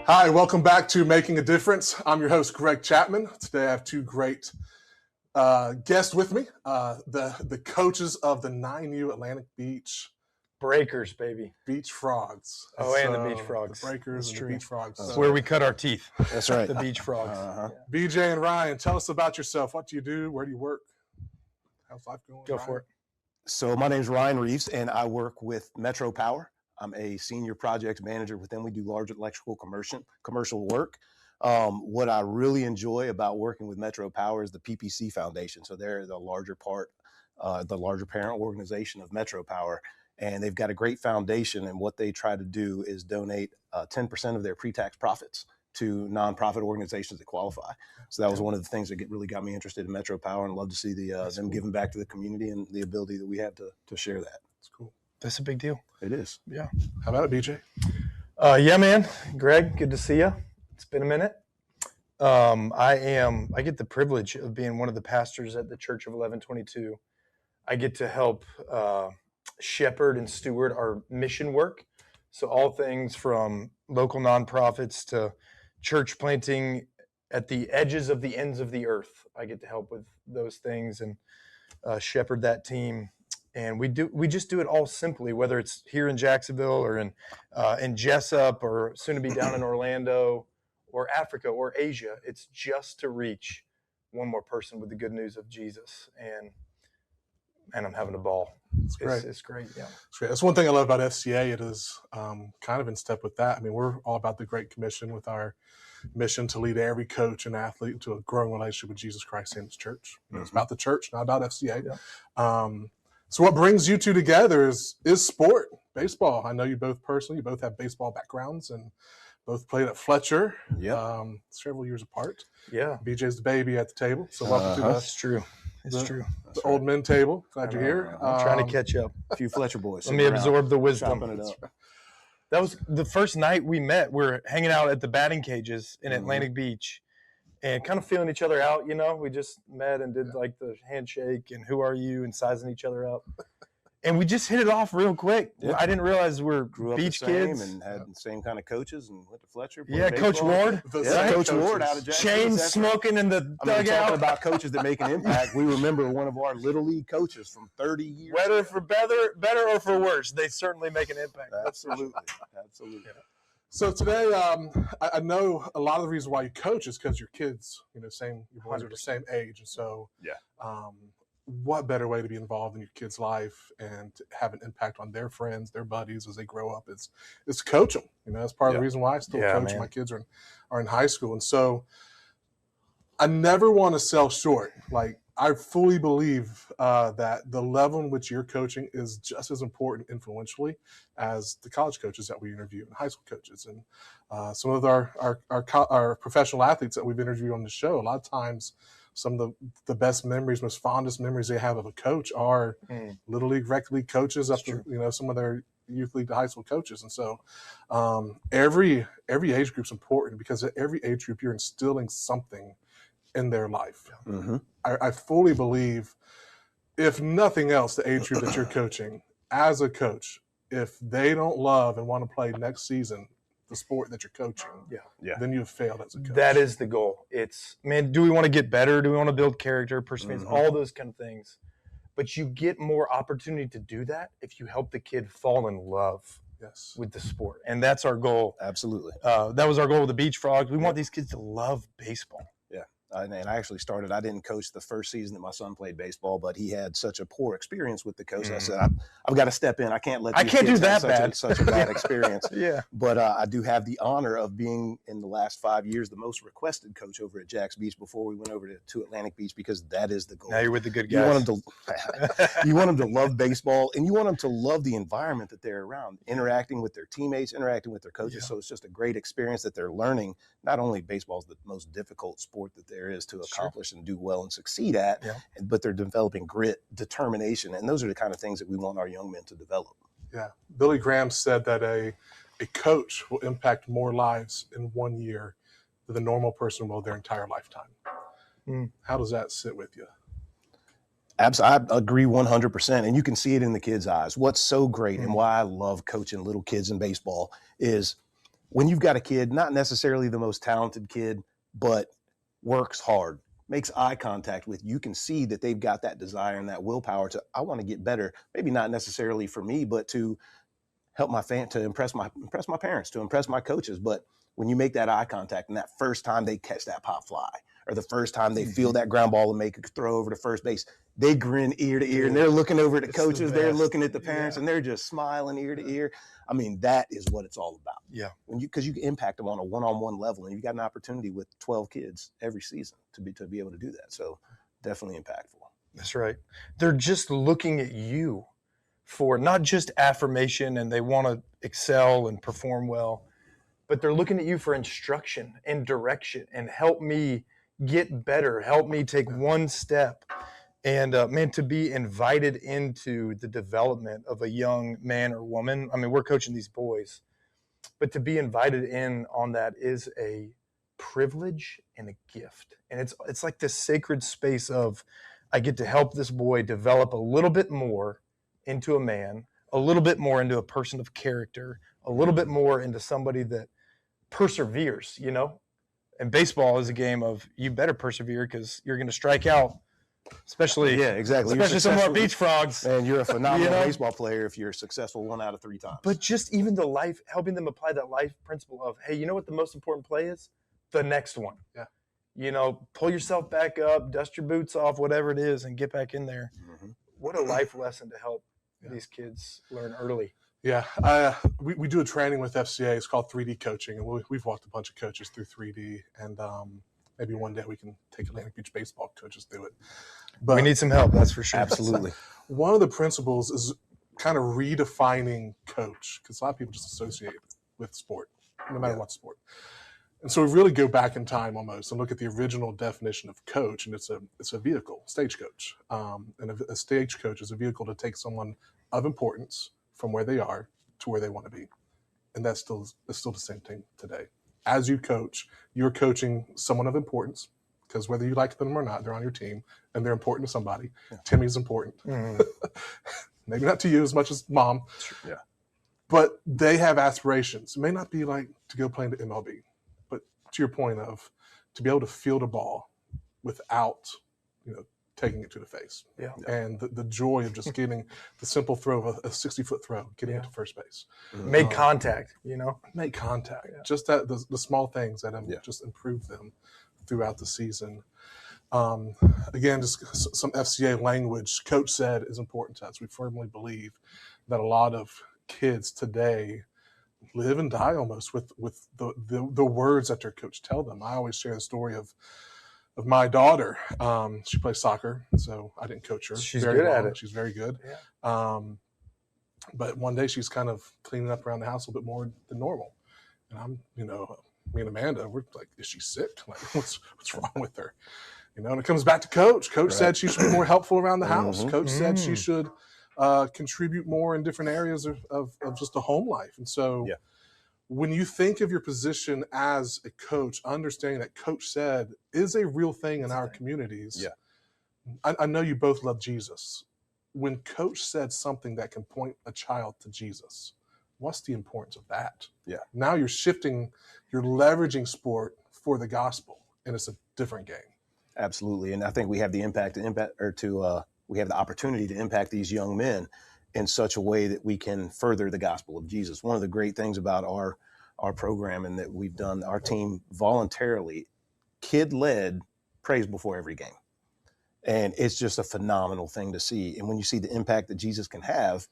Hi, welcome back to Making a Difference. I'm your host, Greg Chapman. Today I have two great guests with me, the coaches of the 9U Atlantic Beach Breakers, baby. Beach Frogs. Oh, and the Beach Frogs. The Breakers and the Beach Frogs. That's where we cut our teeth. That's right. The Beach Frogs. BJ and Ryan, tell us about yourself. What do you do? Where do you work? How's life going? Go for it. So my name is Ryan Reeves, and I work with Metro Power. I'm a senior project manager with them. We do large electrical commercial work. What I really enjoy about working with Metro Power is the PPC Foundation. So they're the larger parent organization of Metro Power. And they've got a great foundation. And what they try to do is donate 10% of their pre-tax profits to nonprofit organizations that qualify. So that was one of the things that really got me interested in Metro Power, and love to see them giving back to the community and the ability that we have to share that. That's cool. That's a big deal. It is. Yeah. How about it, BJ? Yeah, man. Greg, good to see you. It's been a minute. I get the privilege of being one of the pastors at the Church of 1122. I get to help shepherd and steward our mission work. So all things from local nonprofits to church planting at the edges of the ends of the earth. I get to help with those things and shepherd that team. And we just do it all simply, whether it's here in Jacksonville or in Jessup or soon to be down in Orlando or Africa or Asia. It's just to reach one more person with the good news of Jesus. And I'm having a ball. It's great. It's great. Yeah. It's great. That's one thing I love about FCA. It is kind of in step with that. I mean, we're all about the Great Commission with our mission to lead every coach and athlete into a growing relationship with Jesus Christ and His church. It's about the church, not about FCA. Yeah. So what brings you two together is sport, baseball. I know you both personally. You both have baseball backgrounds and both played at Fletcher. Yeah. Several years apart. Yeah. BJ's the baby at the table. So welcome to That's true. It's true. The old men table. Glad you're here. I'm trying to catch up. A few Fletcher boys. Let me absorb the wisdom. Chopping it up. That was the first night we met. We're hanging out at the batting cages in Atlantic Beach and kind of feeling each other out. You know, we just met and did like the handshake and who are you and sizing each other up. And we just hit it off real quick. Yeah. I didn't realize we're Grew up beach the same kids. and had the same kind of coaches and went to Fletcher. Yeah, Coach Ward. Coach Ward out of Jacksonville. Chain smoking in the dugout. Talking about coaches that make an impact. We remember one of our Little League coaches from 30 years. Whether for better or for worse, they certainly make an impact. Absolutely. Absolutely. Yeah. So today, I know a lot of the reason why you coach is because your kids, your boys are the same age, and so what better way to be involved in your kids' life and have an impact on their friends, their buddies as they grow up? It's coach them. That's part of the reason why I still coach. Man. My kids are in high school, and so I never want to sell short. Like, I fully believe that the level in which you're coaching is just as important influentially as the college coaches that we interview and high school coaches. And some of our professional athletes that we've interviewed on the show, a lot of times some of the best memories, most fondest memories they have of a coach are Little League, Rec League coaches up to some of their youth league to high school coaches. And so every age group's important because at every age group you're instilling something in their life. Mm-hmm. I fully believe, if nothing else, the age group that you're coaching as a coach, if they don't love and want to play next season the sport that you're coaching, then you've failed as a coach. That is the goal. It's, man, do we want to get better? Do we want to build character, perseverance, all those kind of things? But you get more opportunity to do that if you help the kid fall in love with the sport. And that's our goal. Absolutely. That was our goal with the Beach Frogs. We want these kids to love baseball. And I actually started, I didn't coach the first season that my son played baseball, but he had such a poor experience with the coach. I said, I've got to step in. I can't let these kids do that have such a bad experience. But I do have the honor of being, in the last 5 years, the most requested coach over at Jack's Beach before we went over to Atlantic Beach, because that is the goal. Now you're with the good guys. You want them to love baseball, and you want them to love the environment that they're around, interacting with their teammates, interacting with their coaches. So it's just a great experience that they're learning. Not only baseball is the most difficult sport that there is to accomplish and do well and succeed at, but they're developing grit, determination, and those are the kind of things that we want our young men to develop. Yeah. Billy Graham said that a coach will impact more lives in 1 year than the normal person will their entire lifetime. How does that sit with you? Absolutely, I agree 100%, and you can see it in the kids' eyes. What's so great and why I love coaching little kids in baseball is when you've got a kid, not necessarily the most talented kid, but works hard, makes eye contact with you, can see that they've got that desire and that willpower to, I want to get better. Maybe not necessarily for me, but to help my to impress my parents, to impress my coaches. But when you make that eye contact and that first time they catch that pop fly, or the first time they feel that ground ball and make a throw over to first base, they grin ear to ear, and they're looking over at the coaches, they're looking at the parents, and they're just smiling ear to ear. I mean, that is what it's all about. Yeah. Because you can impact them on a one-on-one level, and you've got an opportunity with 12 kids every season to be able to do that. So definitely impactful. That's right. They're just looking at you for not just affirmation, and they want to excel and perform well, but they're looking at you for instruction and direction and help me get better, help me take one step. And man, to be invited into the development of a young man or woman, I mean, we're coaching these boys, but to be invited in on that is a privilege and a gift. And it's like this sacred space of, I get to help this boy develop a little bit more into a man, a little bit more into a person of character, a little bit more into somebody that perseveres, you know? And baseball is a game of, you better persevere because you're going to strike out, especially especially some of our beach frogs. And you're a phenomenal baseball player if you're successful 1 out of 3 times. But just even the life, helping them apply that life principle of, hey, you know what the most important play is? The next one. Yeah. You know, pull yourself back up, dust your boots off, whatever it is, and get back in there. Mm-hmm. What a life lesson to help these kids learn early. Yeah, we do a training with FCA. It's called 3D coaching, and we've walked a bunch of coaches through 3D, and maybe one day we can take Atlantic Beach baseball coaches through it. But we need some help, that's for sure. Absolutely. One of the principles is kind of redefining coach, because a lot of people just associate with sport, no matter what sport. And so we really go back in time almost and look at the original definition of coach, and it's a vehicle, stagecoach. And a stagecoach is a vehicle to take someone of importance from where they are to where they want to be. And that's still the same thing today. As you coach, you're coaching someone of importance, because whether you like them or not, they're on your team and they're important to somebody. Yeah. Timmy's important. Mm-hmm. Maybe not to you as much as mom. Yeah. But they have aspirations. It may not be like to go play in the MLB, but to your point of to be able to field a ball without, taking it to the face. Yeah. And the joy of just getting the simple throw of a 60-foot throw, getting it to first base. Make contact, Make contact. Yeah. Just that the small things that just improve them throughout the season. Again, just some FCA language. Coach said is important to us. We firmly believe that a lot of kids today live and die almost with the words that their coach tell them. I always share the story of my daughter. She plays soccer, so I didn't coach her. She's good at it. She's very good. Yeah. But one day she's kind of cleaning up around the house a little bit more than normal. And I'm, me and Amanda, we're like, is she sick? Like, what's wrong with her? And it comes back to coach. Coach said she should be more helpful around the house. Mm-hmm. Coach said she should contribute more in different areas of just a home life. And so when you think of your position as a coach, understanding that coach said is a real thing in our communities. Yeah. I know you both love Jesus. When coach said something that can point a child to Jesus, what's the importance of that? Yeah. Now you're leveraging sport for the gospel, and it's a different game. Absolutely. And I think we have the we have the opportunity to impact these young men in such a way that we can further the gospel of Jesus. One of the great things about our program and that we've done, our team voluntarily, kid-led, prays before every game. And it's just a phenomenal thing to see. And when you see the impact that Jesus can have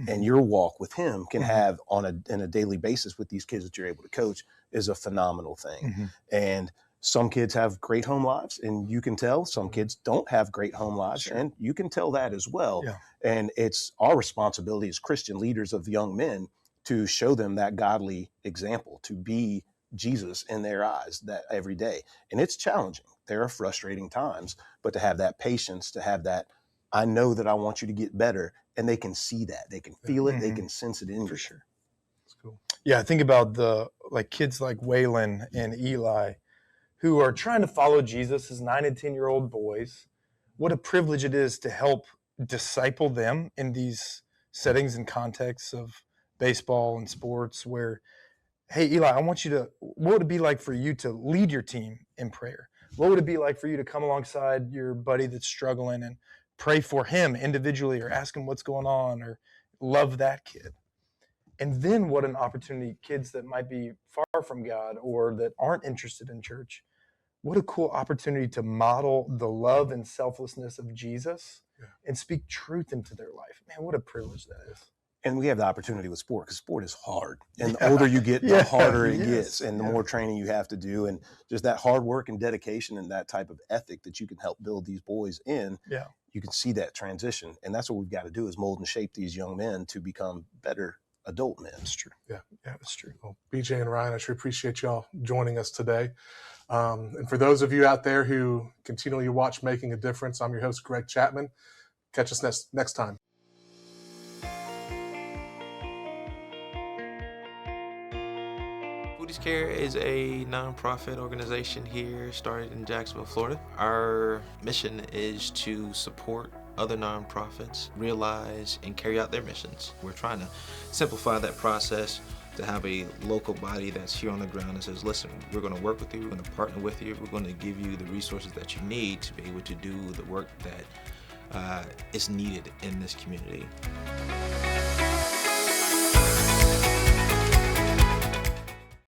and your walk with him can have on a daily basis with these kids that you're able to coach is a phenomenal thing. Mm-hmm. And some kids have great home lives, and you can tell. Some kids don't have great home lives, and you can tell that as well. Yeah. And it's our responsibility as Christian leaders of young men to show them that godly example, to be Jesus in their eyes that every day. And it's challenging. There are frustrating times, but to have that patience, to have that, I know that I want you to get better, and they can see that. They can feel it. They can sense it in you. For sure. That's cool. Yeah, I think about kids like Waylon and Eli, who are trying to follow Jesus as 9 and 10-year-old boys. What a privilege it is to help disciple them in these settings and contexts of baseball and sports where hey, Eli, I want you to, what would it be like for you to lead your team in prayer? What would it be like for you to come alongside your buddy that's struggling and pray for him individually, or ask him what's going on, or love that kid? And then what an opportunity, kids that might be far from God or that aren't interested in church, what a cool opportunity to model the love and selflessness of Jesus and speak truth into their life. Man, what a privilege that is. And we have the opportunity with sport, because sport is hard. And the older you get, the harder it gets, and the more training you have to do. And just that hard work and dedication and that type of ethic that you can help build these boys in, you can see that transition. And that's what we've got to do, is mold and shape these young men to become better adult men. That's true. Yeah, that's true. Well, BJ and Ryan, I sure appreciate y'all joining us today. And for those of you out there who continually watch Making a Difference, I'm your host, Greg Chapman. Catch us next time. Foodies Care is a nonprofit organization here, started in Jacksonville, Florida. Our mission is to support other nonprofits realize and carry out their missions. We're trying to simplify that process to have a local body that's here on the ground that says, listen, we're going to work with you, we're going to partner with you, we're going to give you the resources that you need to be able to do the work that is needed in this community.